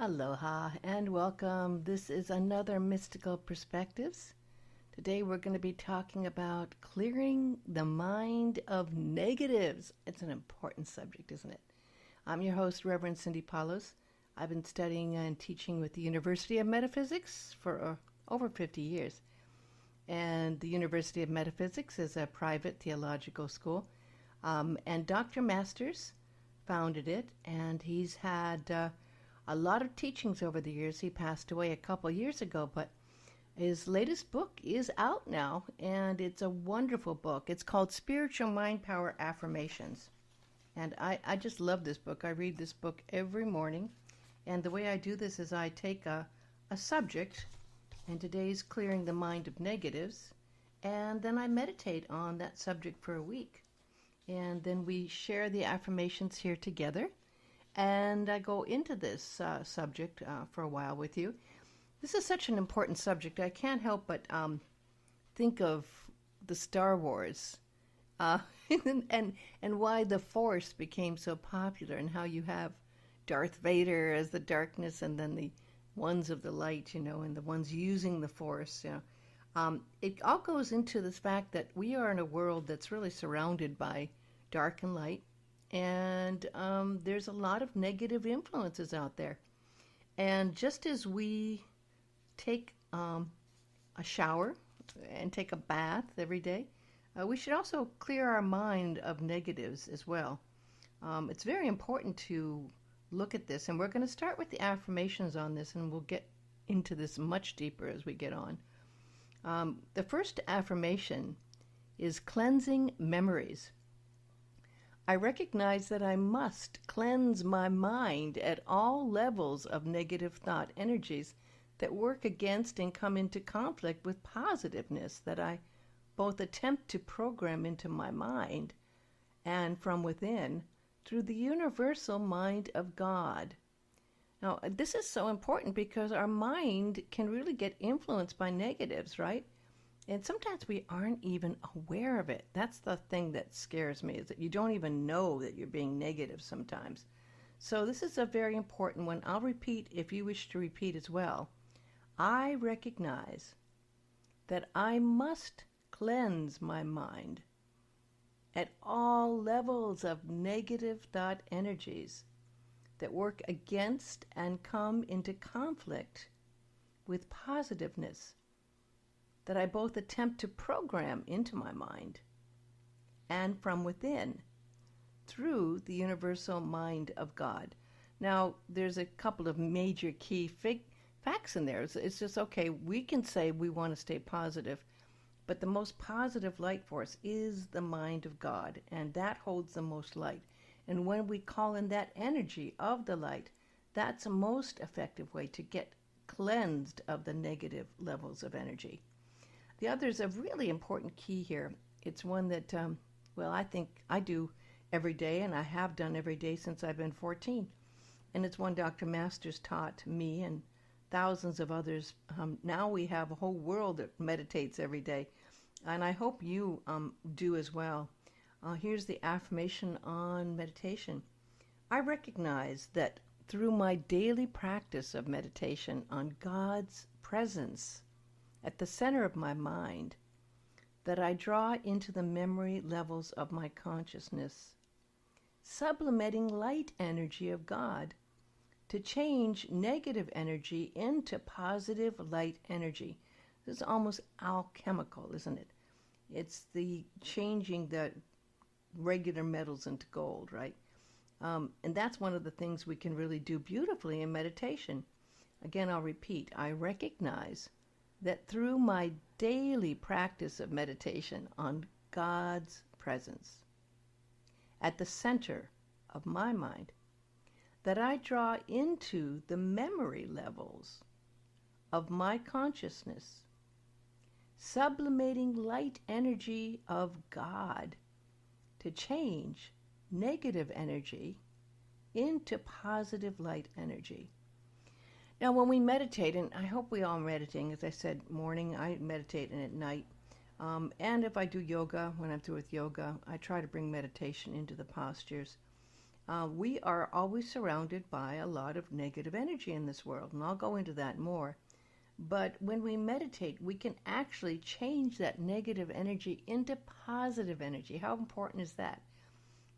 Aloha and welcome. This is another Mystical Perspectives. Today we're going to be talking about clearing the mind of negatives. It's an important subject, isn't it? I'm your host, Reverend Cindy Palos. I've been studying and teaching with the University of Metaphysics for over 50 years. And the University of Metaphysics is a private theological school. And Dr. Masters founded it, and he's had a lot of teachings over the years. He passed away a couple years ago, but his latest book is out now, and it's a wonderful book. It's called Spiritual Mind Power Affirmations. And I just love this book. I read this book every morning. And the way I do this is I take a subject, and today's clearing the mind of negatives, and then I meditate on that subject for a week. And then we share the affirmations here together. And I go into this subject for a while with you. This is such an important subject. I can't help but think of the Star Wars and why the Force became so popular, and how you have Darth Vader as the darkness, and then the ones of the light, and the ones using the Force. It all goes into this fact that we are in a world that's really surrounded by dark and light. And there's a lot of negative influences out there. And just as we take a shower and take a bath every day, we should also clear our mind of negatives as well. It's very important to look at this. And we're going to start with the affirmations on this, and we'll get into this much deeper as we get on. The first affirmation is cleansing memories. I recognize that I must cleanse my mind at all levels of negative thought energies that work against and come into conflict with positiveness that I both attempt to program into my mind and from within through the universal mind of God. Now, this is so important because our mind can really get influenced by negatives, right? And sometimes we aren't even aware of it. That's the thing that scares me, is that you don't even know that you're being negative sometimes. So this is a very important one. I'll repeat if you wish to repeat as well. I recognize that I must cleanse my mind at all levels of negative thought energies that work against and come into conflict with positiveness that I both attempt to program into my mind and from within through the universal mind of God. Now, there's a couple of major key facts in there. It's just, okay, we can say we want to stay positive, but the most positive light force is the mind of God, and that holds the most light. And when we call in that energy of the light, that's a most effective way to get cleansed of the negative levels of energy. The other is a really important key here. It's one that, I think I do every day, and I have done every day since I've been 14. And it's one Dr. Masters taught me and thousands of others. Now we have a whole world that meditates every day, and I hope you do as well. Here's the affirmation on meditation. I recognize that through my daily practice of meditation on God's presence at the center of my mind, that I draw into the memory levels of my consciousness, sublimating light energy of God to change negative energy into positive light energy. This is almost alchemical, isn't it? It's the changing the regular metals into gold, right? And that's one of the things we can really do beautifully in meditation. Again, I'll repeat, I recognize that through my daily practice of meditation on God's presence at the center of my mind, that I draw into the memory levels of my consciousness, sublimating light energy of God to change negative energy into positive light energy. Now, when we meditate, and I hope we all are meditating, as I said, morning, I meditate, and at night. And if I do yoga, when I'm through with yoga, I try to bring meditation into the postures. We are always surrounded by a lot of negative energy in this world, and I'll go into that more. But when we meditate, we can actually change that negative energy into positive energy. How important is that?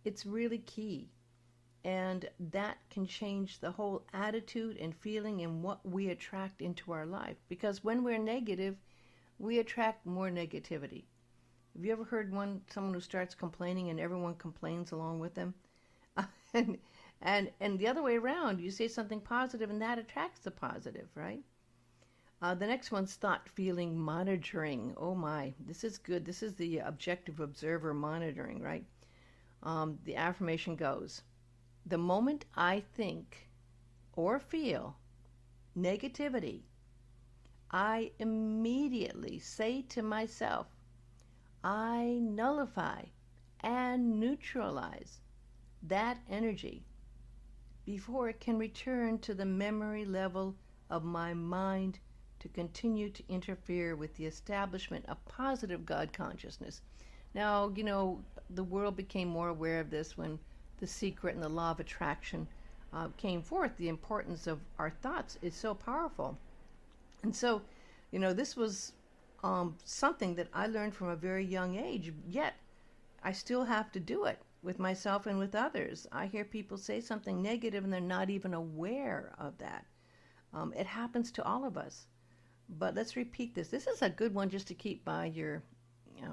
It's really key. And that can change the whole attitude and feeling and what we attract into our life. Because when we're negative, we attract more negativity. Have you ever heard someone who starts complaining and everyone complains along with them? and, and the other way around, you say something positive and that attracts the positive, right? The next one's thought, feeling, monitoring. Oh my, this is good. This is the objective observer monitoring, right? The affirmation goes, the moment I think or feel negativity, I immediately say to myself, I nullify and neutralize that energy before it can return to the memory level of my mind to continue to interfere with the establishment of positive God consciousness. Now, the world became more aware of this when The Secret and the law of attraction came forth. The importance of our thoughts is so powerful. And so, this was something that I learned from a very young age, yet I still have to do it with myself and with others. I hear people say something negative and they're not even aware of that. It happens to all of us. But let's repeat this. This is a good one just to keep by your,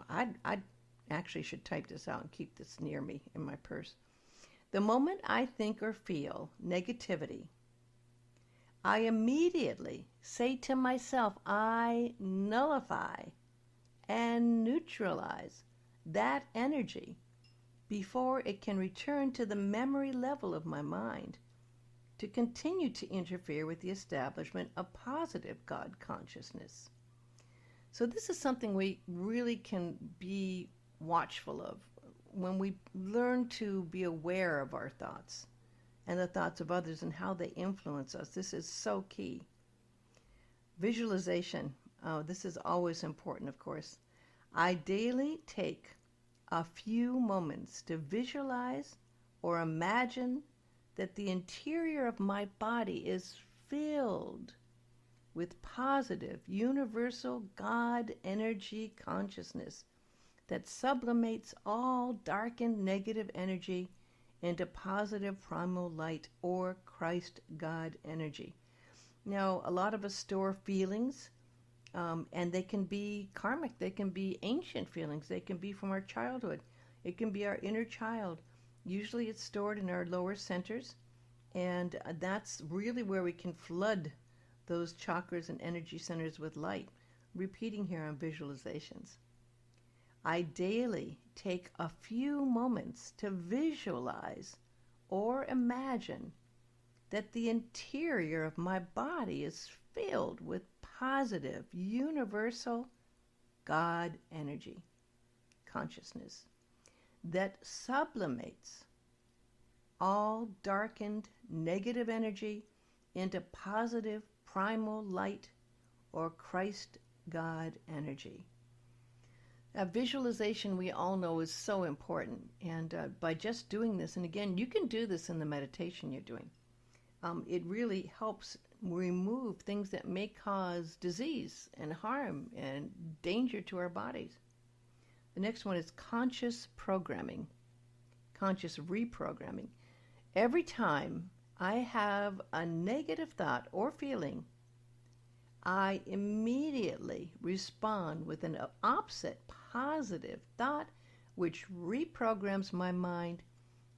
I actually should type this out and keep this near me in my purse. The moment I think or feel negativity, I immediately say to myself, I nullify and neutralize that energy before it can return to the memory level of my mind to continue to interfere with the establishment of positive God consciousness. So this is something we really can be watchful of when we learn to be aware of our thoughts and the thoughts of others and how they influence us. This is so key. Visualization. This is always important, of course. I daily take a few moments to visualize or imagine that the interior of my body is filled with positive, universal God energy consciousness that sublimates all darkened negative energy into positive primal light or Christ God energy. Now, a lot of us store feelings, and they can be karmic. They can be ancient feelings. They can be from our childhood. It can be our inner child. Usually it's stored in our lower centers, and that's really where we can flood those chakras and energy centers with light. Repeating here on visualizations. I daily take a few moments to visualize or imagine that the interior of my body is filled with positive, universal God energy, consciousness, that sublimates all darkened negative energy into positive primal light or Christ God energy. Now, visualization, we all know, is so important. And by just doing this, and again, you can do this in the meditation you're doing, it really helps remove things that may cause disease and harm and danger to our bodies. The next one is conscious programming, conscious reprogramming. Every time I have a negative thought or feeling, I immediately respond with an opposite positive thought, which reprograms my mind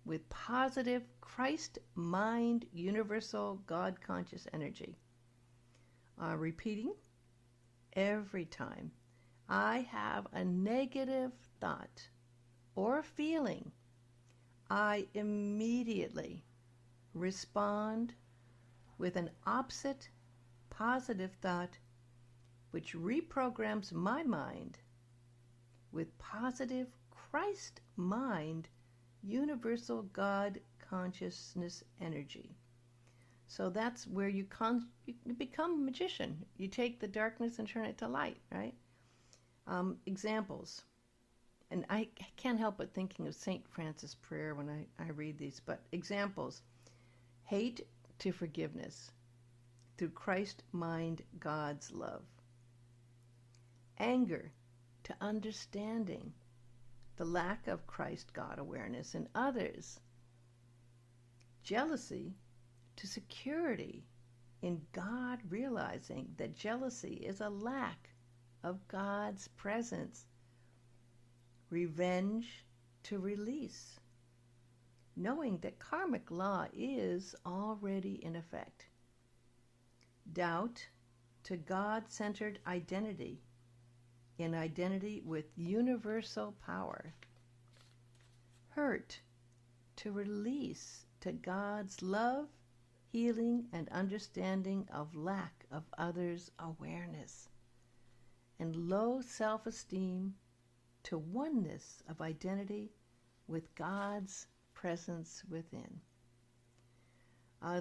with positive Christ mind, universal God conscious energy. Repeating, every time I have a negative thought or feeling, I immediately respond with an opposite positive thought, which reprograms my mind with positive Christ mind, universal God consciousness energy. So that's where you become a magician. You take the darkness and turn it to light, right? Examples. And I can't help but thinking of St. Francis' prayer when I read these. But examples: hate to forgiveness, through Christ mind God's love. Anger to understanding, the lack of Christ God awareness in others. Jealousy to security, in God realizing that jealousy is a lack of God's presence. Revenge to release, knowing that karmic law is already in effect. Doubt to God-centered identity, in identity with universal power. Hurt to release to God's love, healing, and understanding of lack of others' awareness. And low self-esteem to oneness of identity with God's presence within.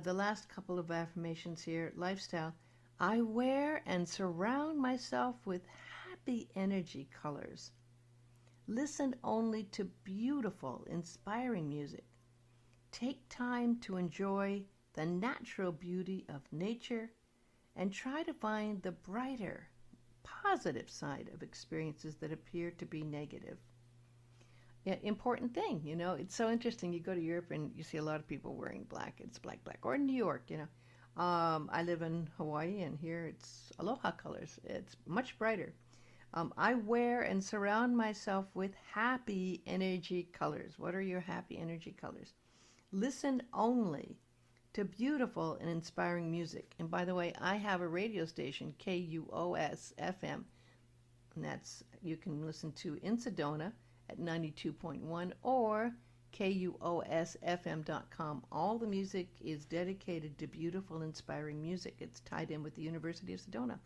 The last couple of affirmations here: lifestyle. I wear and surround myself with happy energy colors. Listen only to beautiful, inspiring music. Take time to enjoy the natural beauty of nature and try to find the brighter, positive side of experiences that appear to be negative. Important thing, it's so interesting. You go to Europe and you see a lot of people wearing black. It's black, black. Or in New York, I live in Hawaii, and here it's aloha colors. It's much brighter. I wear and surround myself with happy energy colors. What are your happy energy colors? Listen only to beautiful and inspiring music. And by the way, I have a radio station, KUOS FM, and you can listen to in Sedona at 92.1 or KUOSFM.com. All the music is dedicated to beautiful, inspiring music. It's tied in with the University of Sedona.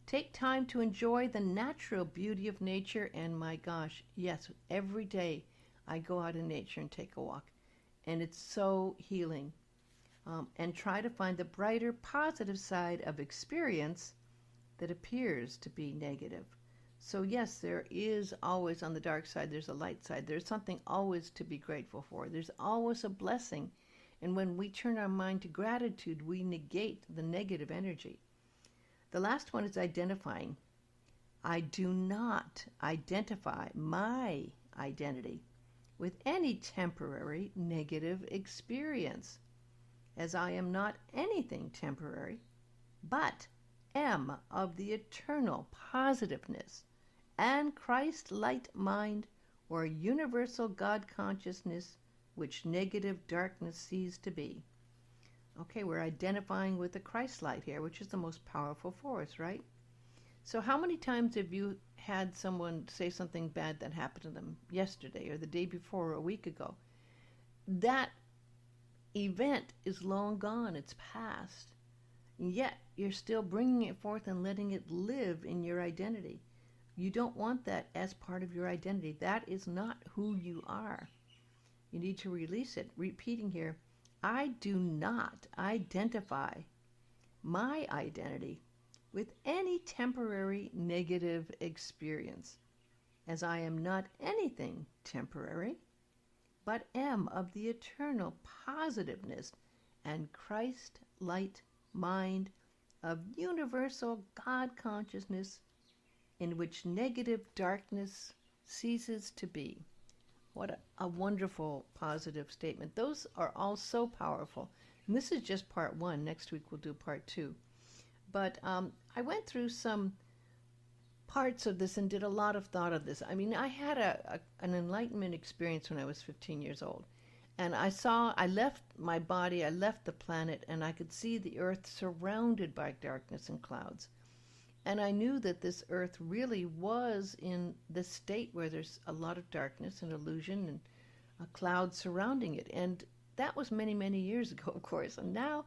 Take time to enjoy the natural beauty of nature, and my gosh, yes, every day I go out in nature and take a walk, and it's so healing. And try to find the brighter, positive side of experience that appears to be negative. So yes, there is always, on the dark side, there's a light side. There's something always to be grateful for. There's always a blessing. And when we turn our mind to gratitude, we negate the negative energy. The last one is identifying. I do not identify my identity with any temporary negative experience, as I am not anything temporary, but am of the eternal positiveness and Christ light mind, or universal God consciousness, which negative darkness sees to be. Okay, we're identifying with the Christ light here, which is the most powerful force, right? So how many times have you had someone say something bad that happened to them yesterday or the day before or a week ago? That event is long gone, it's past. And yet you're still bringing it forth and letting it live in your identity. You don't want that as part of your identity. That is not who you are. You need to release it. Repeating here, I do not identify my identity with any temporary negative experience, as I am not anything temporary, but am of the eternal positiveness and Christ light mind of universal God consciousness, in which negative darkness ceases to be. What a wonderful positive statement. Those are all so powerful. And this is just part one. Next week we'll do part two. But I went through some parts of this and did a lot of thought of this. I mean, I had an enlightenment experience when I was 15 years old. And I left my body, I left the planet, and I could see the earth surrounded by darkness and clouds. And I knew that this earth really was in this state where there's a lot of darkness and illusion and a cloud surrounding it. And that was many, many years ago, of course. And now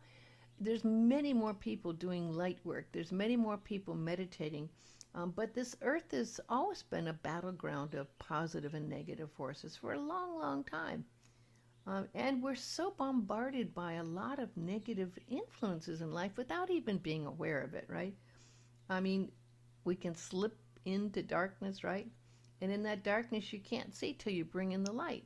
there's many more people doing light work. There's many more people meditating. But this earth has always been a battleground of positive and negative forces for a long, long time. And we're so bombarded by a lot of negative influences in life without even being aware of it, right? I mean, we can slip into darkness, right? And in that darkness, you can't see till you bring in the light.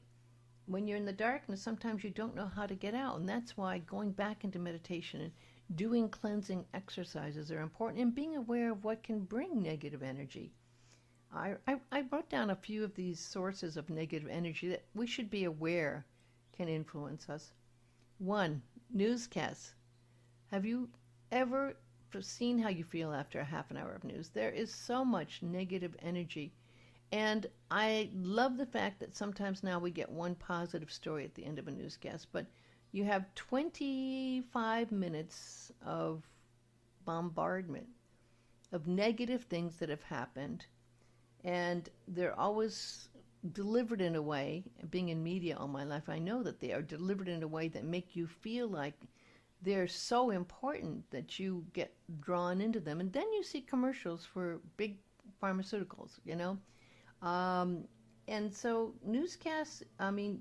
When you're in the darkness, sometimes you don't know how to get out. And that's why going back into meditation and doing cleansing exercises are important, and being aware of what can bring negative energy. I wrote down a few of these sources of negative energy that we should be aware can influence us. One, newscasts. Have you ever seen how you feel after a half an hour of news? There is so much negative energy. And I love the fact that sometimes now we get one positive story at the end of a newscast, but you have 25 minutes of bombardment of negative things that have happened, and they're always delivered in a way, being in media all my life, I know that they are delivered in a way that make you feel like they're so important that you get drawn into them. And then you see commercials for big pharmaceuticals, and so newscasts,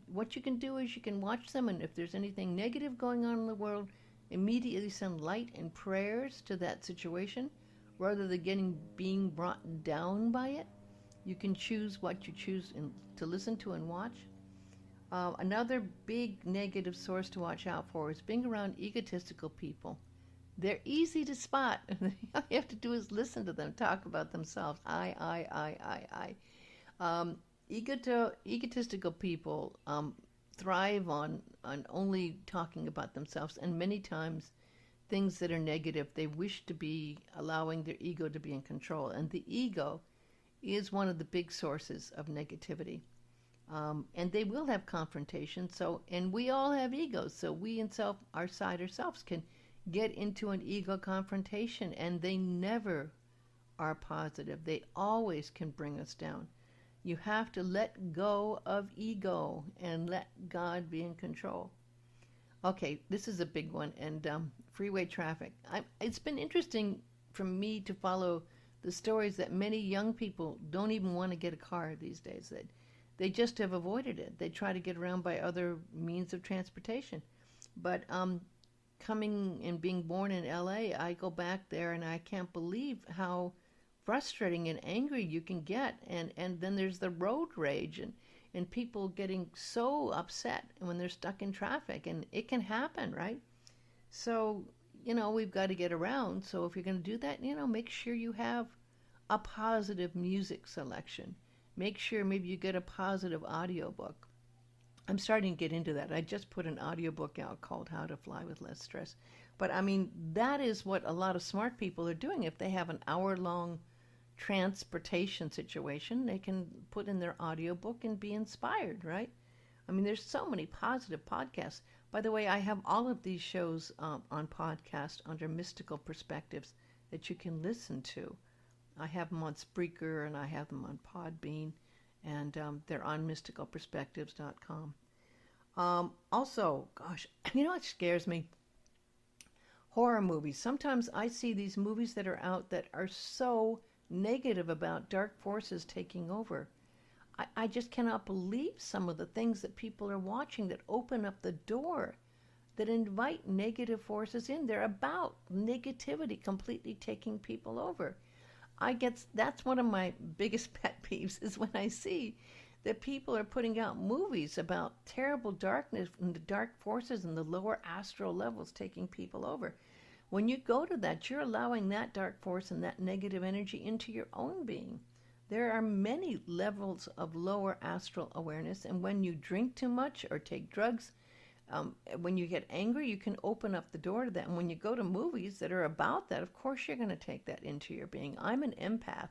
what you can do is you can watch them, and if there's anything negative going on in the world, immediately send light and prayers to that situation rather than being brought down by it. You can choose what you choose to listen to and watch. Another big negative source to watch out for is being around egotistical people. They're easy to spot. All you have to do is listen to them talk about themselves. I. Egotistical people thrive on only talking about themselves, and many times things that are negative, they wish to be allowing their ego to be in control. And the ego is one of the big sources of negativity. And they will have confrontations. And we all have egos, so we ourselves can get into an ego confrontation, and they never are positive. They always can bring us down. You have to let go of ego and let God be in control. Okay, this is a big one, and freeway traffic. It's been interesting for me to follow the stories that many young people don't even want to get a car these days. That they just have avoided it. They try to get around by other means of transportation. But coming and being born in LA, I go back there and I can't believe how frustrating and angry you can get. And then there's the road rage and people getting so upset when they're stuck in traffic. And it can happen, right? So, we've got to get around. So if you're going to do that, make sure you have a positive music selection. Make sure maybe you get a positive audiobook. I'm starting to get into that. I just put an audiobook out called How to Fly with Less Stress. But that is what a lot of smart people are doing. If they have an hour-long transportation situation, they can put in their audiobook and be inspired, right? There's so many positive podcasts. By the way, I have all of these shows on podcast under Mystical Perspectives that you can listen to. I have them on Spreaker and I have them on Podbean, and they're on mysticalperspectives.com. Also, gosh, what scares me? Horror movies. Sometimes I see these movies that are out that are so negative about dark forces taking over. I just cannot believe some of the things that people are watching that open up the door, that invite negative forces in. They're about negativity completely taking people over. That's one of my biggest pet peeves is when I see that people are putting out movies about terrible darkness and the dark forces and the lower astral levels taking people over. When you go to that, you're allowing that dark force and that negative energy into your own being. There are many levels of lower astral awareness, and when you drink too much or take drugs, when you get angry, you can open up the door to that. And when you go to movies that are about that, of course you're going to take that into your being. I'm an empath,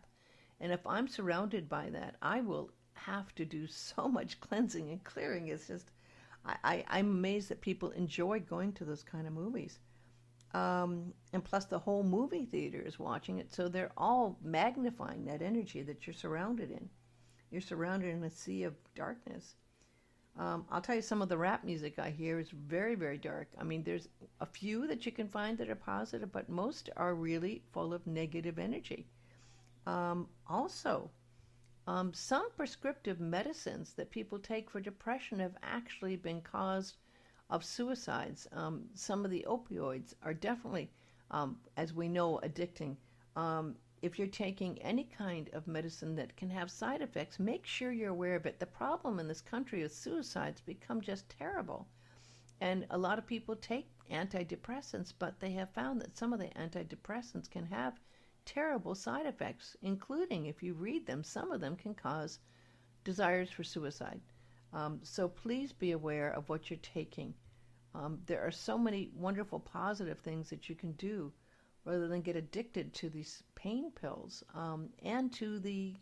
and if I'm surrounded by that, I will have to do so much cleansing and clearing. It's just, I'm amazed that people enjoy going to those kind of movies. And plus the whole movie theater is watching it, so they're all magnifying that energy that you're surrounded in. You're surrounded in a sea of darkness. I'll tell you, some of the rap music I hear is very, very dark. There's a few that you can find that are positive, but most are really full of negative energy. Also, some prescriptive medicines that people take for depression have actually been caused of suicides. Some of the opioids are definitely, as we know, addicting. if you're taking any kind of medicine that can have side effects, make sure you're aware of it. The problem in this country is suicides become just terrible. And a lot of people take antidepressants, but they have found that some of the antidepressants can have terrible side effects, including, if you read them, some of them can cause desires for suicide. So please be aware of what you're taking. There are so many wonderful positive things that you can do rather than get addicted to these pain pills and to the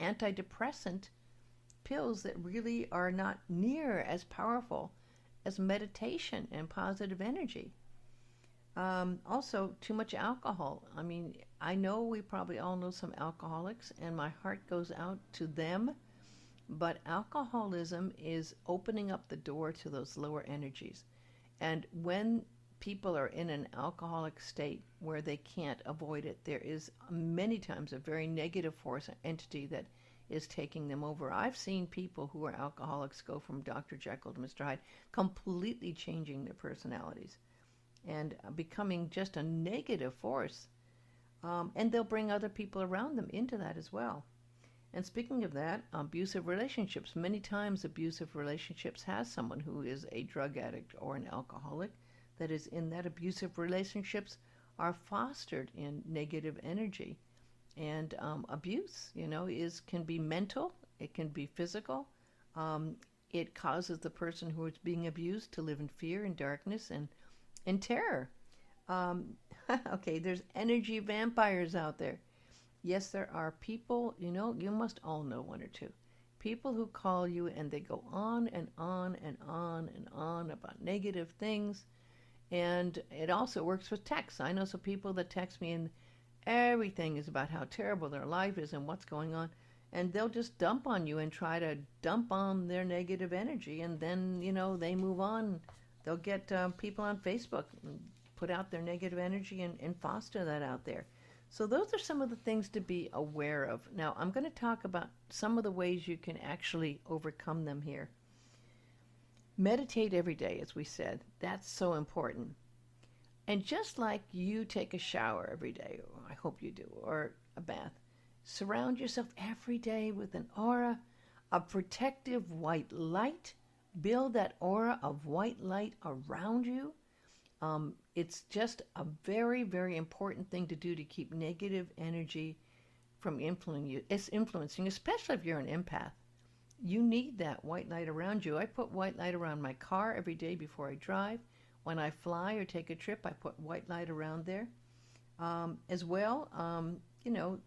antidepressant pills that really are not near as powerful as meditation and positive energy. Also, too much alcohol. I mean, I know we probably all know some alcoholics, and my heart goes out to them, but alcoholism is opening up the door to those lower energies. And when people are in an alcoholic state where they can't avoid it, there is many times a very negative force entity that is taking them over. I've seen people who are alcoholics go from Dr. Jekyll to Mr. Hyde, completely changing their personalities and becoming just a negative force. And they'll bring other people around them into that as well. And speaking of that, abusive relationships. Many times abusive relationships has someone who is a drug addict or an alcoholic that is in that. Abusive relationships are fostered in negative energy. And abuse, can be mental, it can be physical. It causes the person who is being abused to live in fear and darkness and terror. Okay, there's energy vampires out there. Yes, there are people, you must all know one or two. People who call you and they go on and on and on and on about negative things. And it also works with texts. I know some people that text me and everything is about how terrible their life is and what's going on. And they'll just dump on you and try to dump on their negative energy. And then, they move on. They'll get people on Facebook and put out their negative energy and foster that out there. So those are some of the things to be aware of. Now, I'm going to talk about some of the ways you can actually overcome them here. Meditate every day, as we said. That's so important. And just like you take a shower every day, or I hope you do, or a bath, surround yourself every day with an aura of protective white light. Build that aura of white light around you. It's just a very, very important thing to do to keep negative energy from influencing, especially if you're an empath. You need that white light around you. I put white light around my car every day before I drive. When I fly or take a trip, I put white light around there. As well,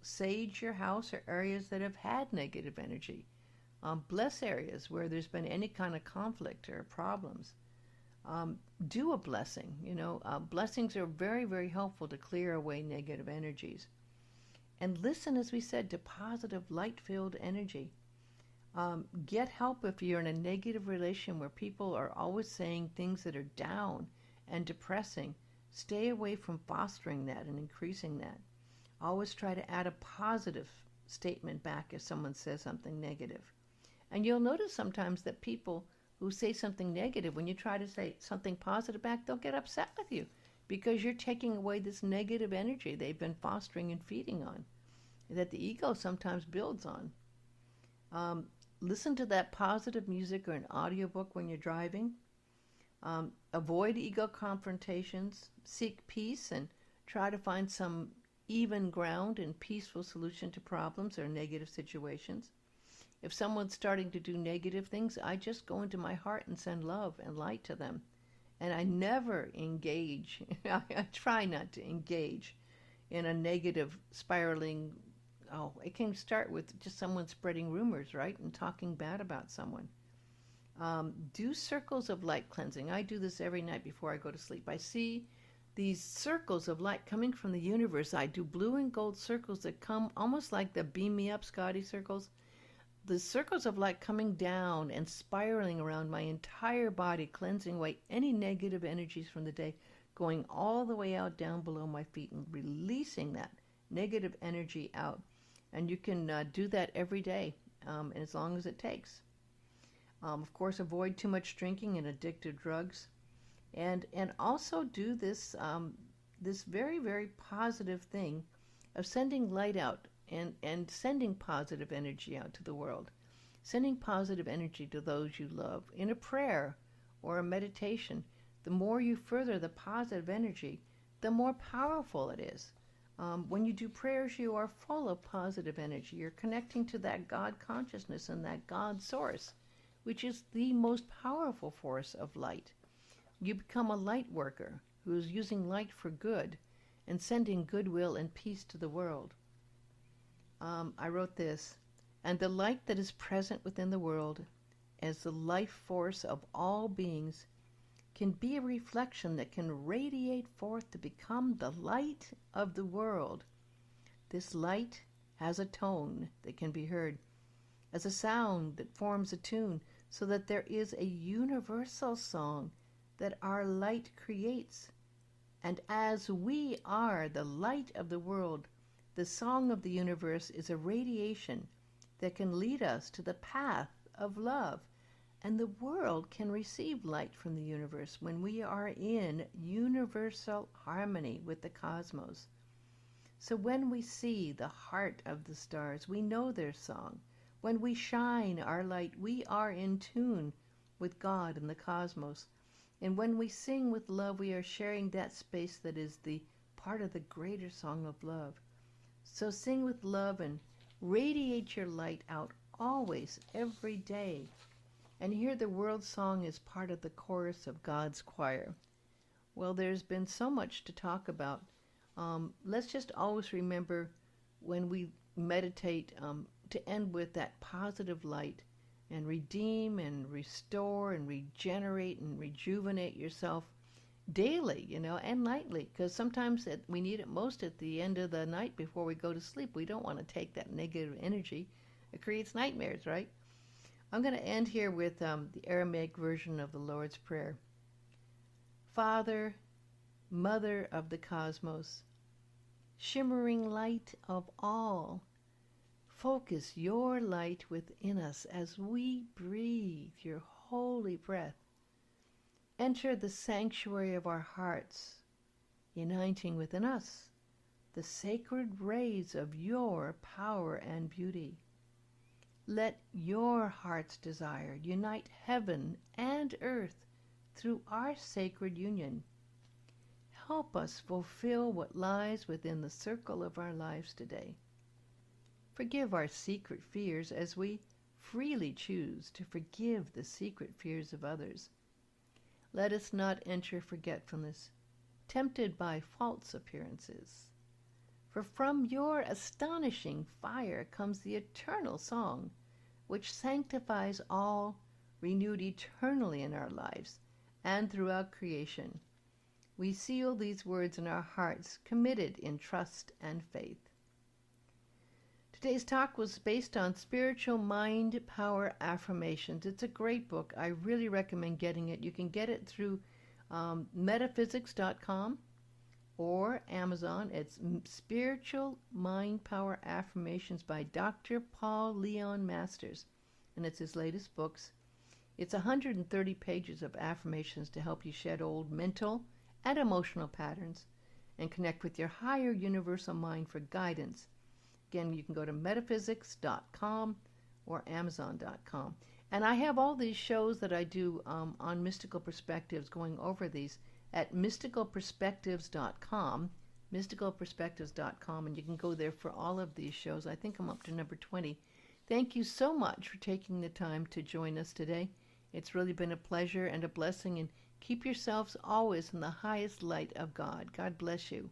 sage your house or areas that have had negative energy. Bless areas where there's been any kind of conflict or problems. Do a blessing. Blessings are very, very helpful to clear away negative energies. And listen, as we said, to positive light-filled energy. Get help if you're in a negative relation where people are always saying things that are down and depressing. Stay away from fostering that and increasing that. Always try to add a positive statement back if someone says something negative. And you'll notice sometimes that people who say something negative, when you try to say something positive back, they'll get upset with you because you're taking away this negative energy they've been fostering and feeding on, that the ego sometimes builds on. Listen to that positive music or an audiobook when you're driving. Avoid ego confrontations. Seek peace and try to find some even ground and peaceful solution to problems or negative situations. If someone's starting to do negative things, I just go into my heart and send love and light to them. And I never engage. I try not to engage in a negative spiraling. It can start with just someone spreading rumors, right? And talking bad about someone. Do circles of light cleansing. I do this every night before I go to sleep. I see these circles of light coming from the universe. I do blue and gold circles that come almost like the beam me up Scotty circles. The circles of light coming down and spiraling around my entire body, cleansing away any negative energies from the day, going all the way out down below my feet and releasing that negative energy out. And you can do that every day, as long as it takes. Of course, avoid too much drinking and addictive drugs. And also do this very, very positive thing of sending light out and sending positive energy out to the world, sending positive energy to those you love in a prayer or a meditation. The more you further the positive energy, the more powerful it is. When you do prayers, you are full of positive energy. You're connecting to that God consciousness and that God source, which is the most powerful force of light. You become a light worker who is using light for good and sending goodwill and peace to the world. I wrote this, and the light that is present within the world as the life force of all beings can be a reflection that can radiate forth to become the light of the world. This light has a tone that can be heard as a sound that forms a tune, so that there is a universal song that our light creates. And as we are the light of the world, the song of the universe is a radiation that can lead us to the path of love. And the world can receive light from the universe when we are in universal harmony with the cosmos. So when we see the heart of the stars, we know their song. When we shine our light, we are in tune with God and the cosmos. And when we sing with love, we are sharing that space that is the part of the greater song of love. So sing with love and radiate your light out always, every day. And here the world song is part of the chorus of God's choir. Well, there's been so much to talk about. Let's just always remember when we meditate to end with that positive light and redeem and restore and regenerate and rejuvenate yourself daily, and nightly, because sometimes we need it most at the end of the night before we go to sleep. We don't want to take that negative energy. It creates nightmares, right? I'm going to end here with the Aramaic version of the Lord's Prayer. Father, Mother of the cosmos, shimmering light of all, focus your light within us as we breathe your holy breath. Enter the sanctuary of our hearts, uniting within us the sacred rays of your power and beauty. Let your heart's desire unite heaven and earth through our sacred union. Help us fulfill what lies within the circle of our lives today. Forgive our secret fears as we freely choose to forgive the secret fears of others. Let us not enter forgetfulness, tempted by false appearances. For from your astonishing fire comes the eternal song, which sanctifies all, renewed eternally in our lives and throughout creation. We seal these words in our hearts, committed in trust and faith. Today's talk was based on Spiritual Mind Power Affirmations. It's a great book. I really recommend getting it. You can get it through metaphysics.com or Amazon. It's Spiritual Mind Power Affirmations by Dr. Paul Leon Masters, and it's his latest books. It's 130 pages of affirmations to help you shed old mental and emotional patterns and connect with your higher universal mind for guidance. Again, you can go to metaphysics.com or amazon.com. And I have all these shows that I do on Mystical Perspectives, going over these at mysticalperspectives.com, mysticalperspectives.com, and you can go there for all of these shows. I think I'm up to number 20. Thank you so much for taking the time to join us today. It's really been a pleasure and a blessing, and keep yourselves always in the highest light of God. God bless you.